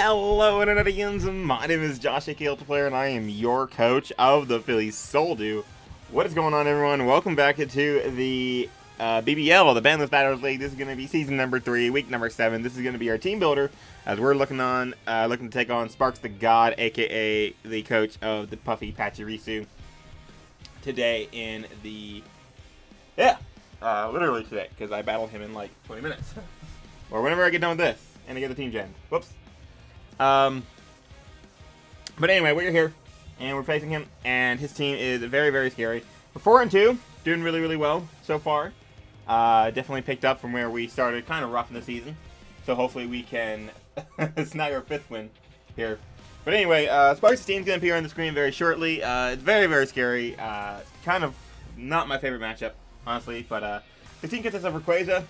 Hello Internetians, my name is Josh, aka ultraplayer, and I am your coach of the Philly Soldo. What is going on, everyone? Welcome back to the BBL, the Bandless Battles League. This is going to be season number 3, week number 7. This is going to be our team builder, as we're looking to take on SparksTheGod, aka the coach of the Puffy Pachirisu, today in the literally today, because I battled him in like 20 minutes, or whenever I get done with this and I get the team gen. Whoops. But anyway, we're here, and we're facing him, and his team is very, very scary. We're 4-2, doing really, really well so far. Definitely picked up from where we started kind of rough in the season. So hopefully we can snag our 5th win here. But anyway, Sparks' team's going to appear on the screen very shortly. It's very, very scary. Kind of not my favorite matchup, honestly. But the team consists of Rayquaza,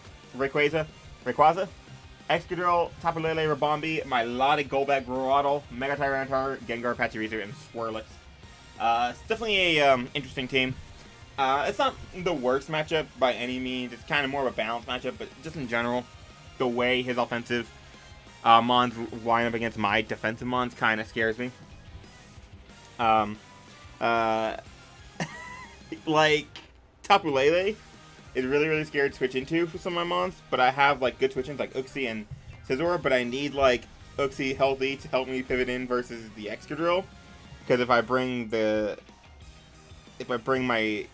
Excadrill, Tapu Lele, Rabombi, Milotic, Golbat, Growaddle, Mega Tyranitar, Gengar, Pachirisu, and Swirlix. It's definitely a interesting team. It's not the worst matchup by any means. It's kind of more of a balanced matchup, but just in general, the way his offensive mons line up against my defensive mons kind of scares me. Like Tapu Lele is really, really scared to switch into for some of my mons, but I have like good switch-ins like Uxie and Scizor, but I need like Uxie healthy to help me pivot in versus the Excadrill, because if I bring my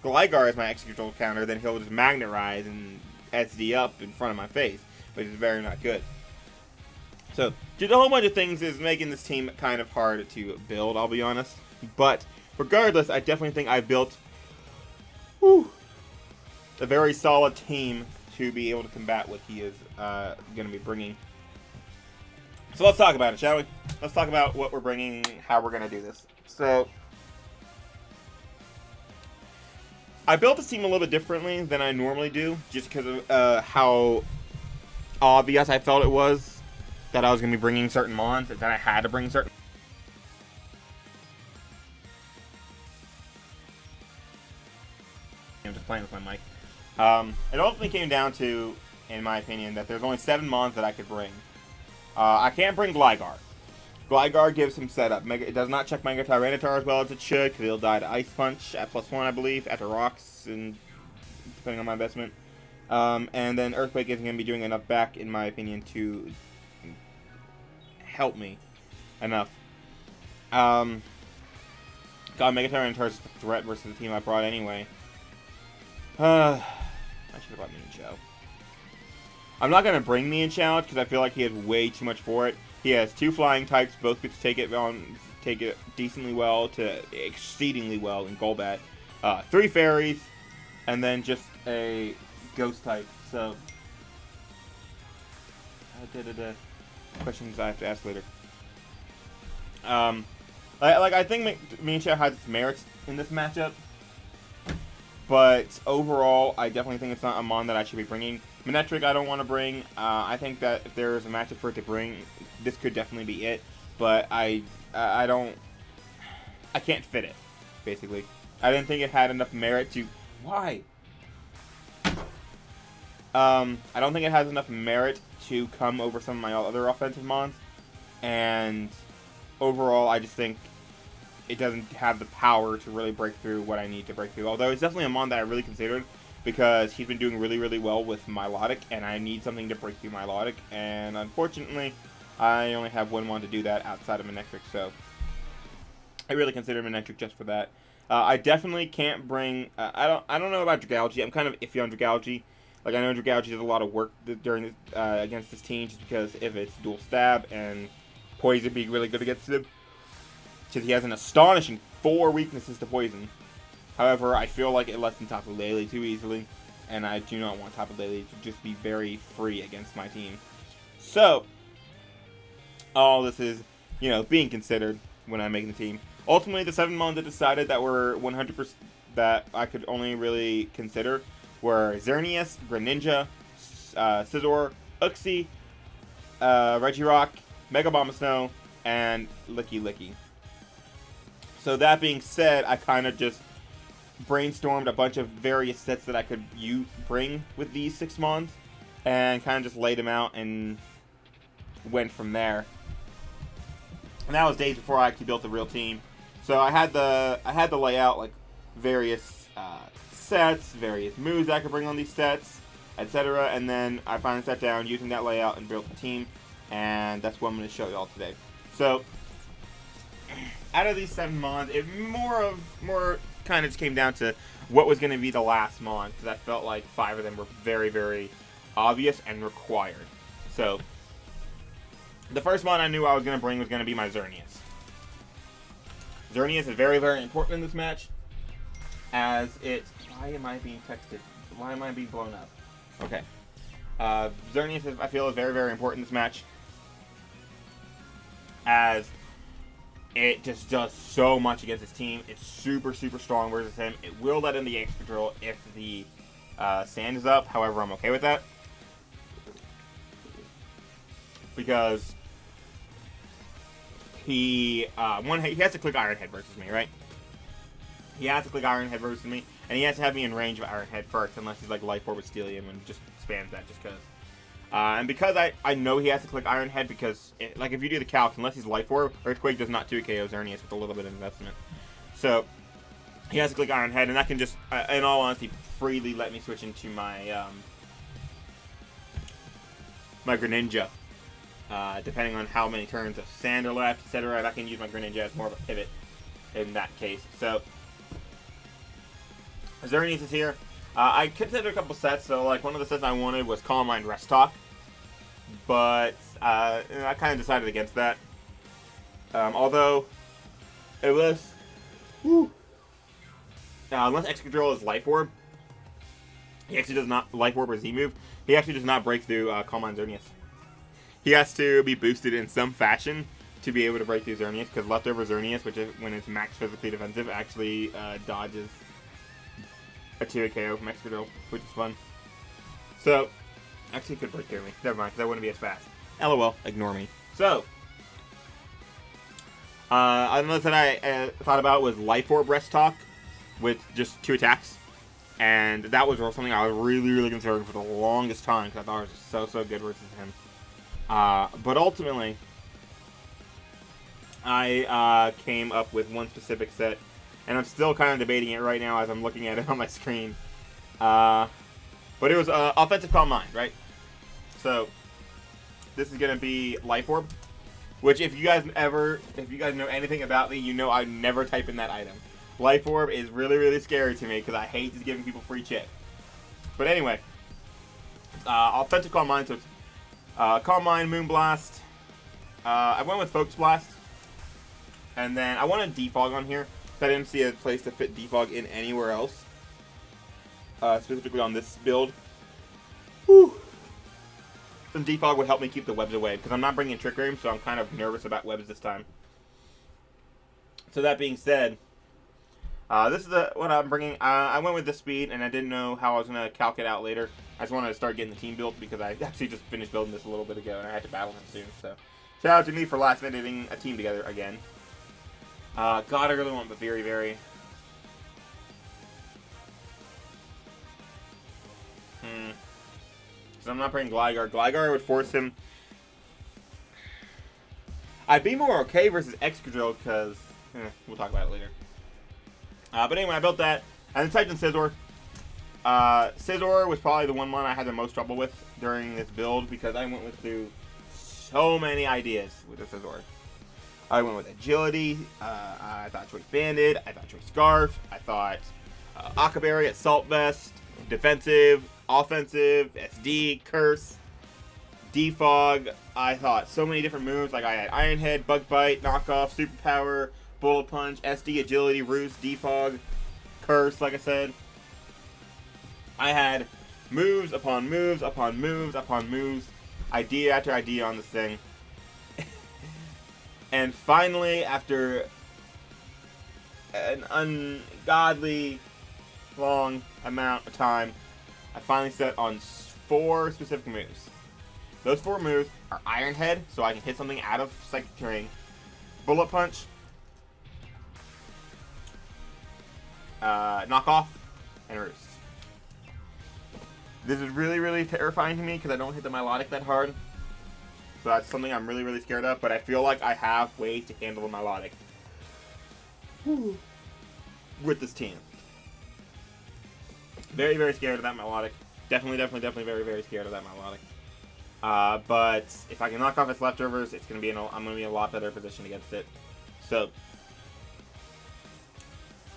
Gligar as my Excadrill counter, then he'll just Magnet Rise and SD up in front of my face, which is very not good. So just a whole bunch of things is making this team kind of hard to build, I'll be honest. But regardless, I definitely think I built a very solid team to be able to combat what he is going to be bringing. So let's talk about it, shall we? Let's talk about what we're bringing, how we're going to do this. So I built this team a little bit differently than I normally do, just because of how obvious I felt it was that I was going to be bringing certain mons, and that I had to bring certain. I'm just playing with my mic. It ultimately came down to, in my opinion, that there's only 7 mons that I could bring. I can't bring Gligar. Gligar gives him setup. It does not check Mega Tyranitar as well as it should, because it'll die to Ice Punch at +1, I believe, after Rocks, and depending on my investment. And then Earthquake isn't going to be doing enough back, in my opinion, to help me enough. God, Mega Tyranitar is a threat versus the team I brought anyway. I should have brought Mienshao. I'm not going to bring Mienshao because I feel like he has way too much for it. He has 2 flying types, both could take it decently well to exceedingly well in Golbat. 3 fairies, and then just a ghost type. So, questions I have to ask later. I think Mienshao has its merits in this matchup. But overall, I definitely think it's not a mon that I should be bringing. Manectric, I don't want to bring. I think that if there's a matchup for it to bring, this could definitely be it. But I can't fit it, basically. I didn't think it had enough merit to. Why? I don't think it has enough merit to come over some of my other offensive mons. And overall, I just think it doesn't have the power to really break through what I need to break through. Although it's definitely a mon that I really considered, because he's been doing really, really well with Milotic, and I need something to break through Milotic. And unfortunately, I only have one mon to do that outside of Manectric, so I really consider Manectric just for that. I definitely can't bring. I don't know about Dragalge. I'm kind of iffy on Dragalge. Like, I know Dragalge does a lot of work during against this team, just because if it's dual stab and poison being really good against him. Because he has an astonishing 4 weaknesses to poison. However, I feel like it lets him Tapu Lele too easily, and I do not want Tapu Lele to just be very free against my team. So, all this is, being considered when I'm making the team. Ultimately, the 7 mons that decided that were 100% that I could only really consider were Xerneas, Greninja, Scizor, Uxie, Regirock, Mega Bombasnow, and Licky. So that being said, I kind of just brainstormed a bunch of various sets that I could bring with these 6 mons, and kind of just laid them out and went from there. And that was days before I actually built the real team. So I had the layout, like various sets, various moves I could bring on these sets, etc. And then I finally sat down using that layout and built the team. And that's what I'm going to show you all today. So out of these 7 mons, it more kind of just came down to what was going to be the last mon, because I felt like 5 of them were very, very obvious and required. So the first mon I knew I was going to bring was going to be my Xerneas. Xerneas is very, very important in this match, as it... Why am I being texted? Why am I being blown up? Okay. Xerneas, I feel, is very, very important in this match, as it just does so much against his team. It's super, super strong versus him. It will let in the extra drill if the sand is up. However, I'm okay with that, because he has to click Iron Head versus me, right? He has to click Iron Head versus me, and he has to have me in range of Iron Head first, unless he's like Life Orb with Steelium and just spams that just because. And because I know he has to click Iron Head, because like if you do the calc, unless he's Life Orb, Earthquake does not 2KO Xerneas with a little bit of investment. So he has to click Iron Head, and that can just, in all honesty, freely let me switch into my my Greninja. Depending on how many turns of sand are left, etc. I can use my Greninja as more of a pivot in that case. So Xerneas is here. I considered a couple sets, so like one of the sets I wanted was Calm Mind Rest Talk, but I kind of decided against that. Although it was, unless Excadrill is Life Orb, he actually does not Life Orb or Z move. He actually does not break through Calm Mind Xerneas. He has to be boosted in some fashion to be able to break through Xerneas, because Leftover Xerneas, which is when it's max physically defensive, actually dodges a 2KO from Excadrill, which is fun. So, actually it could break through me. Never mind, because I wouldn't be as fast. LOL, ignore me. So, another thing I thought about was Life Orb Rest Talk with just 2 attacks. And that was something I was really, really considering for the longest time, because I thought it was just so, so good versus him. But ultimately, I came up with one specific set, and I'm still kind of debating it right now as I'm looking at it on my screen. But it was Offensive Calm Mind, right? So this is gonna be Life Orb, which if you guys know anything about me, you know I never type in that item. Life Orb is really, really scary to me because I hate just giving people free chip. But anyway, Offensive Calm Mind. So it's Calm Mind, Moonblast. I went with Focus Blast, and then I wanted Defog on here. I didn't see a place to fit Defog in anywhere else, specifically on this build. Whew. Some Defog would help me keep the webs away, because I'm not bringing Trick Room, so I'm kind of nervous about webs this time. So that being said, this is what I'm bringing. I went with this speed, and I didn't know how I was going to calc it out later. I just wanted to start getting the team built, because I actually just finished building this a little bit ago, and I had to battle him soon. So shout out to me for last minute getting a team together again. God, I really want Baviri Very. So I'm not bringing Gligar. Gligar would force him. I'd be more okay versus Excadrill, because we'll talk about it later. But anyway, I built that. And then typed in Scizor. Scizor was probably the one I had the most trouble with during this build, because I went through so many ideas with the Scizor. I went with Agility, I thought Choice Banded, I thought Choice Scarf, I thought Akaberry, Assault Vest, Defensive, Offensive, SD, Curse, Defog. I thought so many different moves, like I had Iron Head, Bug Bite, Knockoff, Superpower, Bullet Punch, SD, Agility, Roost, Defog, Curse, like I said. I had moves upon moves upon moves upon moves, idea after idea on this thing. And finally, after an ungodly long amount of time, I finally set on 4 specific moves. Those 4 moves are Iron Head, so I can hit something out of Psychic Terrain, Bullet Punch, Knockoff, and Roost. This is really, really terrifying to me because I don't hit the Milotic that hard. So that's something I'm really, really scared of, but I feel like I have ways to handle the Milotic with this team. Very, very scared of that Milotic. Definitely very, very scared of that Milotic. But if I can knock off its leftovers, I'm going to be in a lot better position against it. So,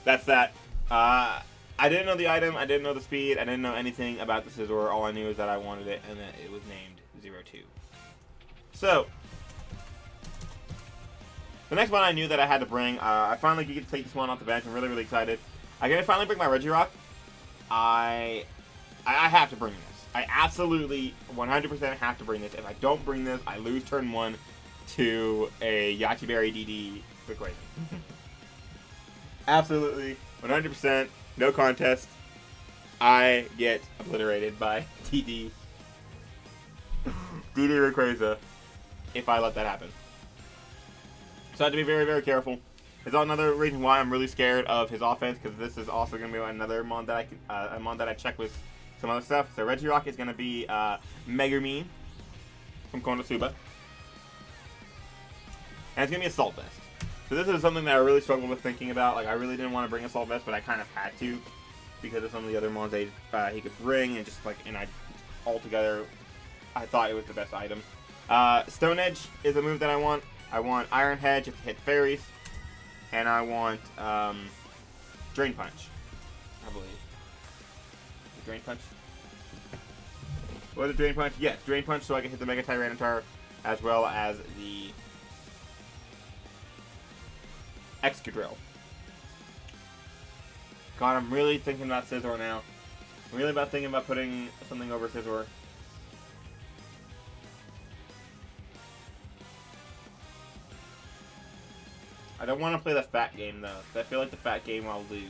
that's that. I didn't know the item, I didn't know the speed, I didn't know anything about the Scizor. All I knew is that I wanted it, and that it was named 02. So, the next one I knew that I had to bring, I finally get to take this one off the bench. I'm really, really excited. I'm going to finally bring my Regirock. I have to bring this. I absolutely 100% have to bring this. If I don't bring this, I lose turn 1 to a Yachi Berry DD Rayquaza. Absolutely, 100%, no contest. I get obliterated by DD Rayquaza if I let that happen. So I have to be very, very careful. There's another reason why I'm really scared of his offense, because this is also going to be another mon that I check with some other stuff. So Regirock is going to be Megumin from Konosuba. And it's going to be Assault Vest. So this is something that I really struggled with thinking about. Like, I really didn't want to bring Assault Vest, but I kind of had to because of some of the other mons he could bring, and just like, altogether, I thought it was the best item. Stone Edge is a move that I want. I want Iron Head just to hit fairies. And I want Drain Punch, I believe. Drain Punch? Was it Drain Punch? Yes, Drain Punch, so I can hit the Mega Tyranitar as well as the Excadrill. God, I'm really thinking about Scizor now. I'm really thinking about putting something over Scizor. I don't want to play the fat game, though, because I feel like the fat game I'll lose.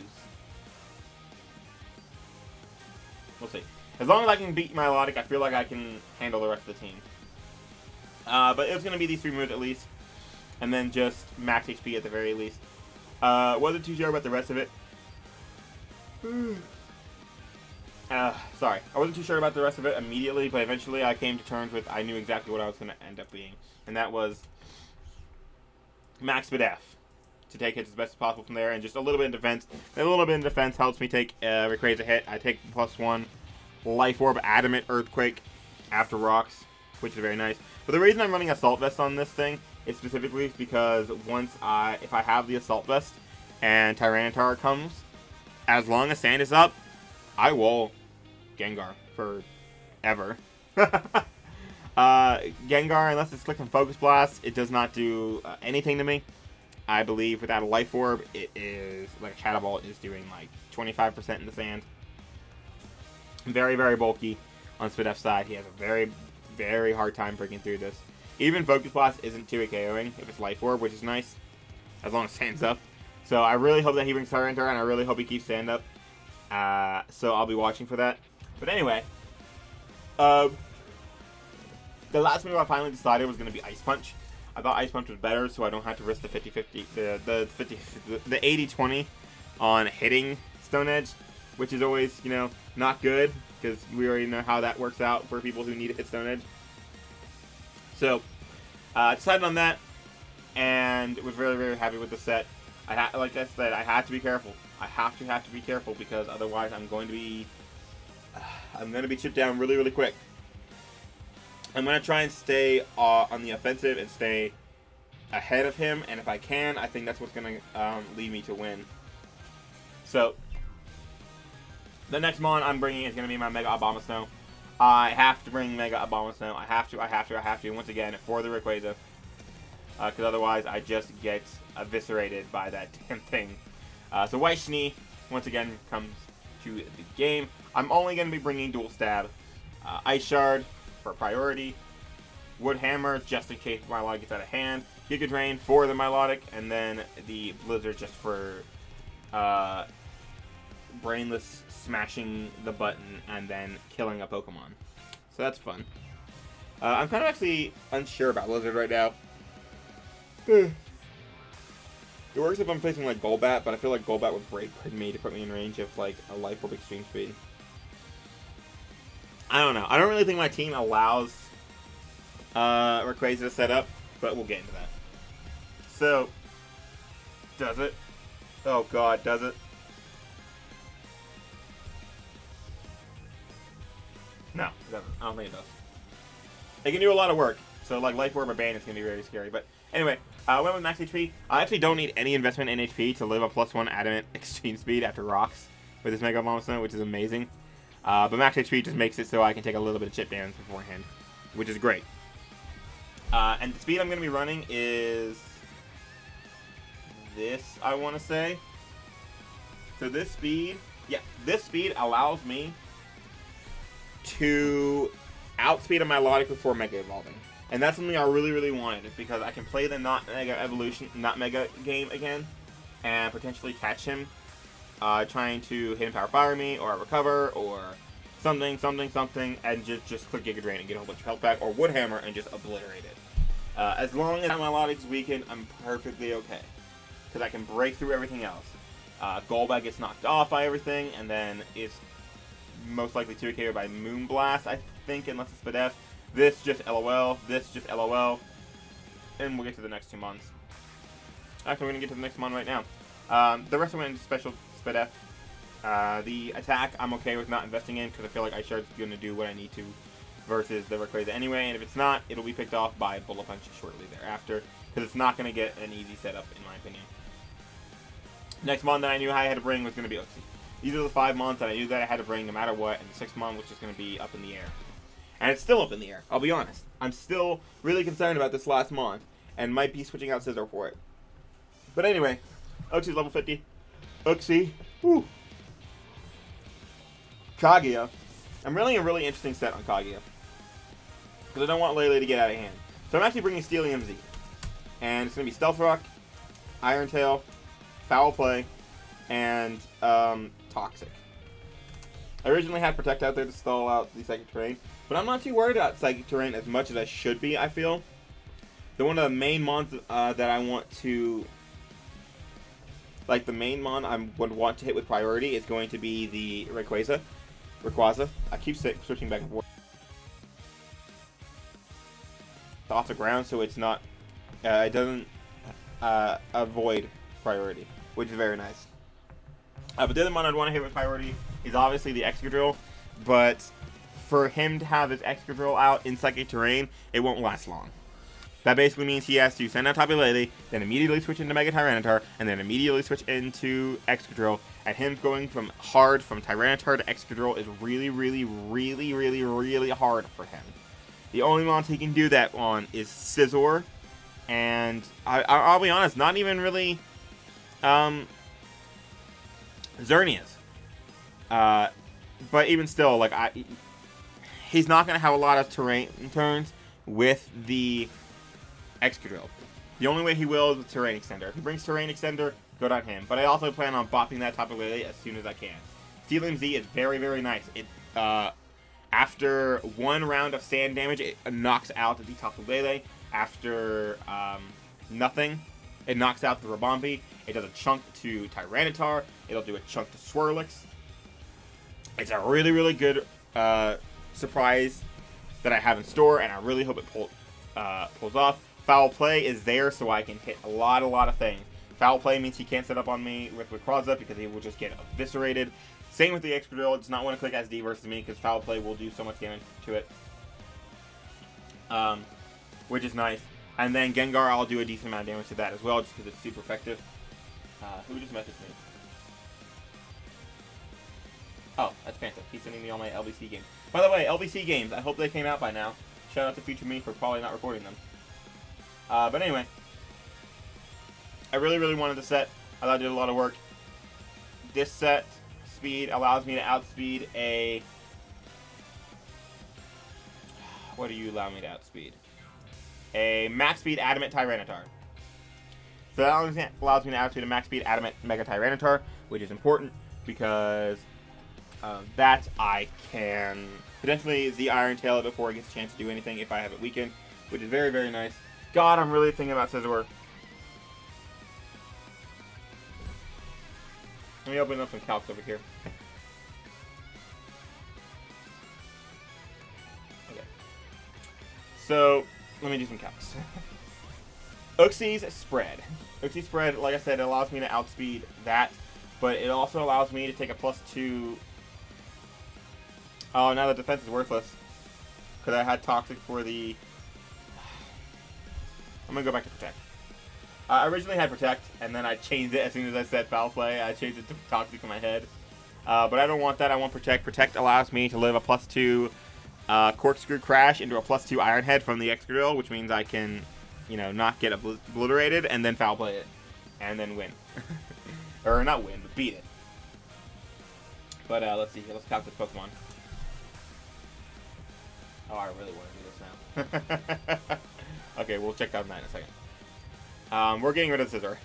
We'll see. As long as I can beat Milotic, I feel like I can handle the rest of the team. But it's going to be these 3 moves at least. And then just max HP at the very least. Wasn't too sure about the rest of it. Sorry. I wasn't too sure about the rest of it immediately, but eventually I came to terms with, I knew exactly what I was going to end up being. And that was Max Bidef, to take hits as best as possible from there, and just a little bit in defense. A little bit in defense helps me take Rayquaza hit. I take +1 Life Orb, Adamant, Earthquake after rocks, which is very nice. But the reason I'm running Assault Vest on this thing is specifically because if I have the Assault Vest and Tyranitar comes, as long as Sand is up, I will Gengar forever. Gengar, unless it's clicked on Focus Blast, it does not do anything to me. I believe without a Life Orb, it is, like a Shadow Ball is doing like 25% in the sand. Very, very bulky on Spidef's side. He has a very, very hard time breaking through this. Even Focus Blast isn't 2 KOing if it's Life Orb, which is nice, as long as Sand's up. So I really hope that he brings Tyranitar, and I really hope he keeps Sand up. So I'll be watching for that. But anyway, the last move I finally decided was going to be Ice Punch. I thought Ice Punch was better, so I don't have to risk the 50-50, the 80-20 on hitting Stone Edge, which is always, not good, because we already know how that works out for people who need to hit Stone Edge. So, decided on that, and was very, very happy with the set. Like I said, I have to be careful. I have to be careful, because otherwise I'm going to be chipped down really, really quick. I'm going to try and stay on the offensive and stay ahead of him, and if I can, I think that's what's going to lead me to win. So, the next mon I'm bringing is going to be my Mega Abomasnow. I have to bring Mega Abomasnow. I have to, once again, for the Rayquaza. Because otherwise, I just get eviscerated by that damn thing. So, White Schnee, once again, comes to the game. I'm only going to be bringing Dual Stab. Ice Shard for priority. Wood Hammer, just in case Milotic gets out of hand. Giga Drain for the Milotic. And then the Blizzard just for brainless smashing the button and then killing a Pokemon. So that's fun. I'm kind of actually unsure about Blizzard right now. It works if I'm facing like Golbat, but I feel like Golbat would break me to put me in range of like a Life Orb Extreme Speed. I don't know. I don't really think my team allows Rayquaza set up, but we'll get into that. So, does it? Oh god, does it? No, it doesn't. I don't think it does. It can do a lot of work. So, like, Life Orb or Bane is going to be very scary. But, anyway, went with max HP. I actually don't need any investment in HP to live a +1 adamant extreme speed after rocks with this Mega Evolution, which is amazing. But max HP just makes it so I can take a little bit of chip damage beforehand, which is great. And the speed I'm going to be running is this, I want to say. So this speed, yeah, this speed allows me to outspeed a Milotic before Mega Evolving. And that's something I really, really wanted, because I can play the not Mega game again, and potentially catch him trying to Hidden Power Fire me, or recover, or something, and just click Giga Drain and get a whole bunch of health back, or Wood Hammer and just obliterate it. As long as Milotic's weakened, I'm perfectly okay, because I can break through everything else. Golbat gets knocked off by everything, and then it's most likely 2KO by Moonblast, I think, unless it's Spadef. This just LOL, this just LOL, and we'll get to the next 2 months. Actually, we're going to get to the next one right now. The rest of it is special Spadef. The attack, I'm okay with not investing in, because I feel like Ice-Shard's going to do what I need to versus the Rayquaza anyway, and if it's not, it'll be picked off by Bullet Punch shortly thereafter, because it's not going to get an easy setup, in my opinion. Next mon that I knew I had to bring was going to be Uxie. These are the 5 mons that I knew that I had to bring no matter what, and the 6th mon was just going to be up in the air. And it's still up in the air, I'll be honest. I'm still really concerned about this last mon, and might be switching out Scizor for it. But anyway, Uxie's level 50. Uxie. Woo. Kaguya. I'm running a really interesting set on Kaguya, because I don't want Lele to get out of hand. So I'm actually bringing Steelium Z. And it's going to be Stealth Rock, Iron Tail, Foul Play, and Toxic. I originally had Protect out there to stall out the Psychic Terrain, but I'm not too worried about Psychic Terrain as much as I should be, I feel. So one of the main mons that I want to... Like, the main mon I would want to hit with priority is going to be the Rayquaza. I keep switching back and forth. Off the ground, so it's not... it doesn't avoid priority, which is very nice. But the other mon I'd want to hit with priority is obviously the Excadrill, but for him to have his Excadrill out in Psychic Terrain, it won't last long. That basically means he has to send out Tapu Lele, then immediately switch into Mega Tyranitar, and then immediately switch into Excadrill, and him going from Tyranitar to Excadrill is really, really, really, really, really hard for him. The only mons he can do that on is Scizor, and I'll be honest, not even really Xerneas. But even still, like, he's not going to have a lot of terrain turns with the Excadrill. The only way he will is with Terrain Extender. If he brings Terrain Extender, good on him. But I also plan on bopping that Tapu Lele as soon as I can. Steelium Z is very, very nice. It after 1 round of sand damage, it knocks out the Tapu Lele. After nothing, it knocks out the Rabombi. It does a chunk to Tyranitar. It'll do a chunk to Swirlix. It's a really, really good surprise that I have in store, and I really hope it pulls off. Foul Play is there so I can hit a lot of things. Foul Play means he can't set up on me with Rayquaza because he will just get eviscerated. Same with the Excadrill. It does not want to click SD versus me because Foul Play will do so much damage to it. Which is nice. And then Gengar, I'll do a decent amount of damage to that as well just because it's super effective. Who just messaged me? Oh, that's Panther. He's sending me all my LBC games. By the way, LBC games, I hope they came out by now. Shout out to Future Me for probably not recording them. But anyway, I really, really wanted the set. I thought it did a lot of work. This set speed allows me to outspeed a... What do you allow me to outspeed? A max speed Adamant Tyranitar. So that allows me to outspeed a max speed Adamant Mega Tyranitar, which is important because that I can potentially the Iron Tail it before it gets a chance to do anything if I have it weakened, which is very, very nice. God, I'm really thinking about Scizor. Let me open up some calcs over here. Okay. So, let me do some calcs. Uxie's spread. Uxie's spread, like I said, it allows me to outspeed that, but it also allows me to take a +2. Oh, now the defense is worthless. Because I had Toxic for the... I'm going to go back to Protect. I originally had Protect, and then I changed it as soon as I said Foul Play. I changed it to Toxic in my head. But I don't want that. I want Protect. Protect allows me to live a +2 Corkscrew Crash into a +2 Iron Head from the Excadrill, which means I can, you know, not get obliterated, and then Foul Play it. And then win. Or not win, but beat it. But let's see here. Let's calc this Pokemon. Oh, I really want to do this now. Okay, we'll check out that in a second. We're getting rid of Scizor.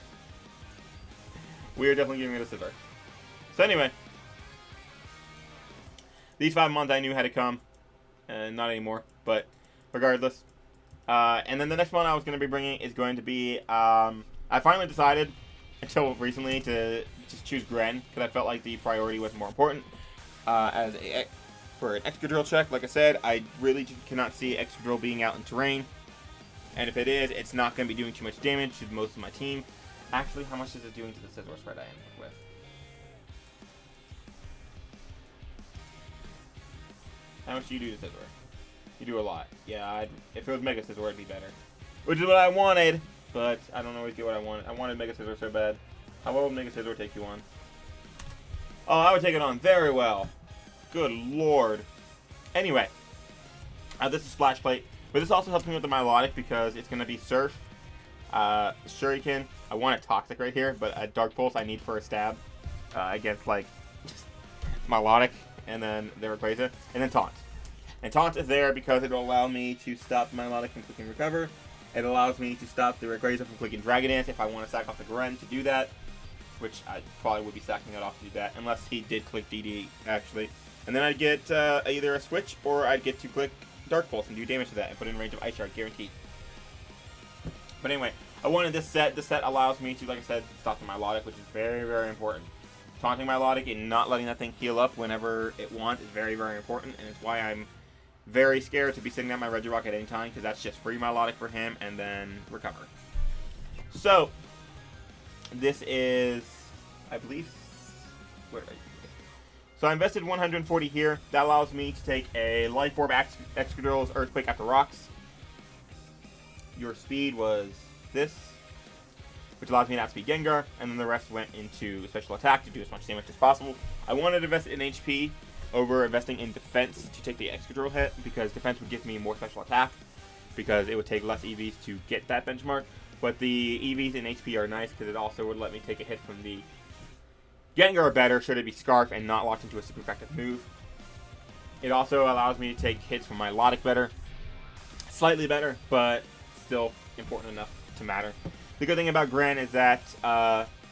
We are definitely getting rid of Scizor. So anyway, these 5 months I knew had to come. Not anymore, but regardless. And then the next one I was going to be bringing is going to be, I finally decided, until recently, to just choose Gren, because I felt like the priority was more important. For an Excadrill check, like I said, I really just cannot see Excadrill being out in terrain. And if it is, it's not going to be doing too much damage to most of my team. Actually, how much is it doing to the Scizor spread I am with? How much do you do to Scizor? You do a lot. Yeah, if it was Mega Scizor, it'd be better. Which is what I wanted, but I don't always get what I wanted. I wanted Mega Scizor so bad. How well would Mega Scizor take you on? Oh, I would take it on very well. Good lord. Anyway, this is Splash Plate, but this also helps me with the Milotic because it's going to be Surf, Shuriken. I want a Toxic right here, but a Dark Pulse I need for a stab against, like, just Milotic, and then the Rayquaza, and then Taunt. And Taunt is there because it will allow me to stop the Milotic from clicking Recover. It allows me to stop the Rayquaza from clicking Dragon Dance if I want to sack off the Gren to do that, which I probably would be sacking it off to do that, unless he did click DD, actually. And then I'd get either a switch, or I'd get to click Dark Pulse and do damage to that and put it in range of Ice Shard, guaranteed. But anyway, I wanted this set. This set allows me to, like I said, stop the Milotic, which is very, very important. Taunting Milotic and not letting that thing heal up whenever it wants is very, very important, and it's why I'm very scared to be sitting at my Regirock at any time, because that's just free Milotic for him and then recover. So, this is, I believe, where did I... So I invested 140 here. That allows me to take a Life Orb Excadrill's Earthquake after Rocks. Your speed was this, which allows me to outspeed Gengar, and then the rest went into special attack to do as much damage as possible. I wanted to invest in HP over investing in defense to take the Excadrill hit, because defense would give me more special attack, because it would take less EVs to get that benchmark. But the EVs in HP are nice, because it also would let me take a hit from the Gengar better should it be Scarf and not locked into a super effective move. It also allows me to take hits from my Milotic better. Slightly better, but still important enough to matter. The good thing about Gren is that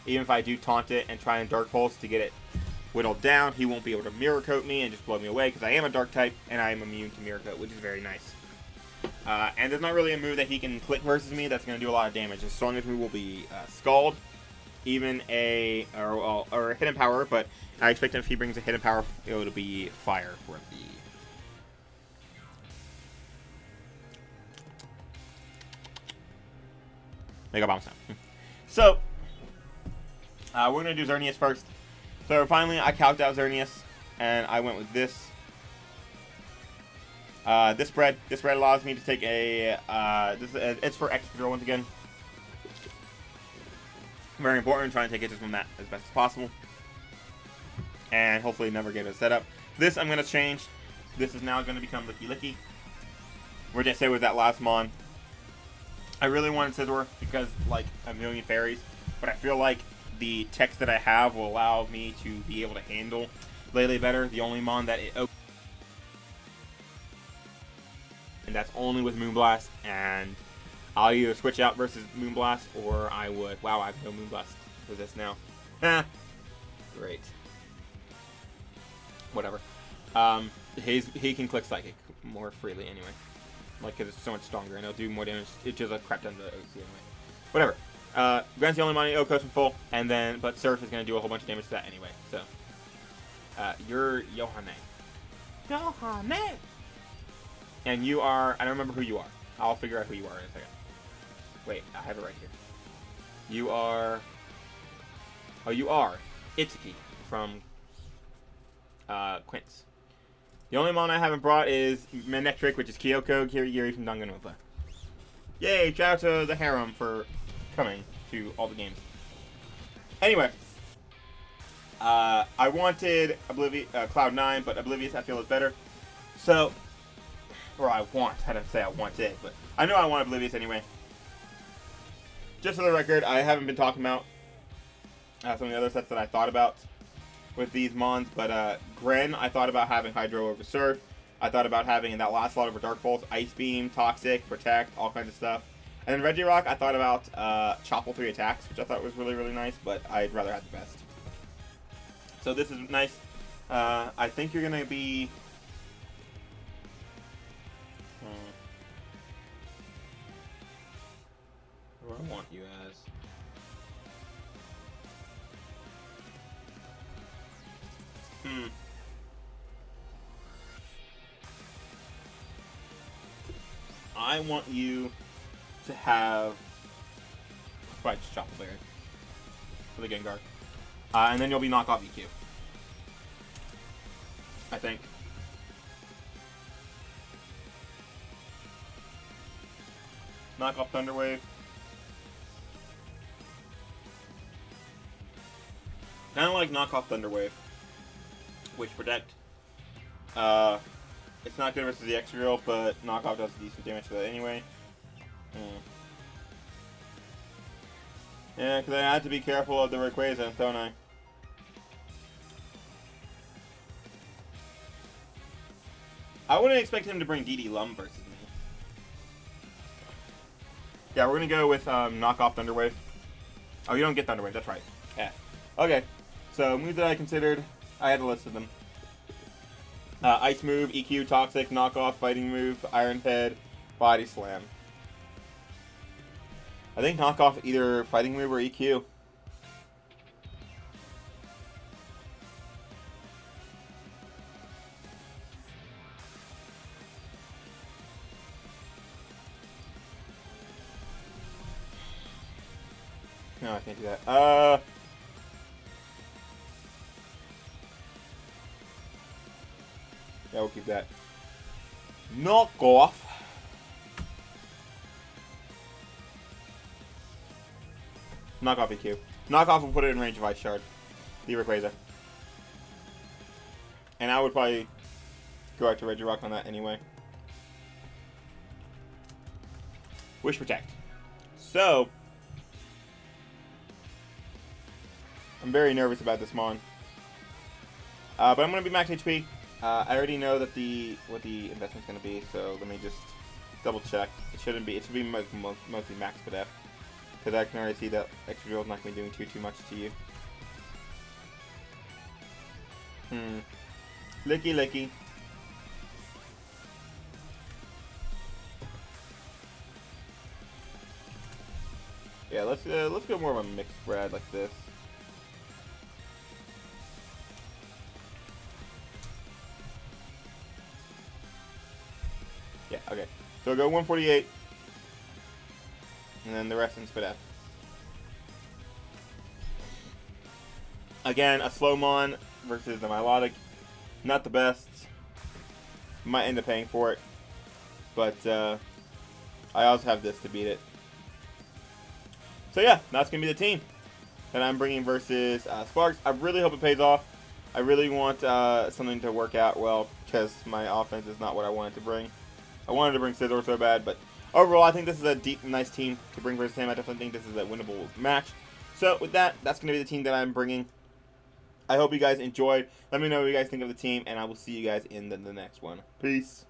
even if I do taunt it and try and Dark Pulse to get it whittled down, he won't be able to Mirror Coat me and just blow me away, because I am a Dark type and I am immune to Mirror Coat, which is very nice. And there's not really a move that he can click versus me that's going to do a lot of damage. His strongest move will be Scald. Even or a Hidden Power, but I expect if he brings a Hidden Power, it'll be Fire for the... Mega Bomb Slam. So, we're going to do Xerneas first. So finally, I calced out Xerneas, and I went with this. This spread allows me to take a... it's for Excadrill once again. Very important, trying to take hits from that as best as possible. And hopefully never get a setup. This I'm going to change. This is now going to become Licky Licky. We're going to stay with that last Mon. I really wanted Scizor because, like, a million fairies. But I feel like the text that I have will allow me to be able to handle Lele better. The only Mon that it... And that's only with Moonblast. And I'll either switch out versus Moonblast, or I would... Wow, I have no Moonblast for this now. Great. Whatever. He can click Psychic more freely anyway. Like, because it's so much stronger, and it'll do more damage. It's just a crap ton to the OC anyway. Whatever. Grant's the only money, Okos from full, and then... But Surf is going to do a whole bunch of damage to that anyway, so... You're Yohane. Yohane! And you are... I don't remember who you are. I'll figure out who you are in a second. Wait, I have it right here. You are... Oh, you are Itsuki from Quince. The only mon I haven't brought is Manectric, which is Kyoko Kirigiri from Danganronpa. Yay, shout out to the harem for coming to all the games. Anyway, I wanted Cloud9, but Oblivious I feel is better. So, or I didn't say I wanted, but I know I want Oblivious anyway. Just for the record, I haven't been talking about some of the other sets that I thought about with these mons, but Gren, I thought about having Hydro over Surf. I thought about having in that last slot over Dark Pulse, Ice Beam, Toxic, Protect, all kinds of stuff. And then Regirock, I thought about Chopple 3 attacks, which I thought was really, really nice, but I'd rather have the best. So this is nice. I think you're going to be... what do I want you as? I want you to have... Right, just Chopple Player for the Gengar. And then you'll be knockoff EQ. I think. Knockoff Thunderwave. Kind of like knockoff Thunderwave. Which Protect. It's not good versus the X-Drill, but knockoff does decent damage to that anyway. Yeah, because I had to be careful of the Rayquaza, don't I? I wouldn't expect him to bring DD Lum versus me. Yeah, we're going to go with knockoff Thunderwave. Oh, you don't get Thunderwave, that's right. Yeah. Okay, so moves that I considered, I had a list of them. Ice move, EQ, Toxic, knockoff, fighting move, Iron Head, Body Slam. I think knockoff either fighting move or EQ. No, I can't do that. Yeah, we'll keep that. Knockoff. Knockoff EQ. Knockoff will put it in range of Ice Shard. The Rayquaza. And I would probably go out to Regirock on that anyway. Wish Protect. So, I'm very nervous about this mon. But I'm going to be max HP. I already know that what the investment's going to be, so let me just double check. It shouldn't be. It should be mostly max PDF. Because I can already see that extra drill is not going to be doing too much to you. Licky licky. Yeah, let's go more of a mixed spread like this. Yeah, okay. So we'll go 148. And then the rest in Spidef. Again, a Slowmon versus the Milotic. Not the best. Might end up paying for it. But I also have this to beat it. So yeah, that's going to be the team that I'm bringing versus Sparks. I really hope it pays off. I really want something to work out well because my offense is not what I wanted to bring. I wanted to bring Scizor so bad, but overall, I think this is a deep, nice team to bring versus him. I definitely think this is a winnable match. So with that, that's going to be the team that I'm bringing. I hope you guys enjoyed. Let me know what you guys think of the team, and I will see you guys in the next one. Peace.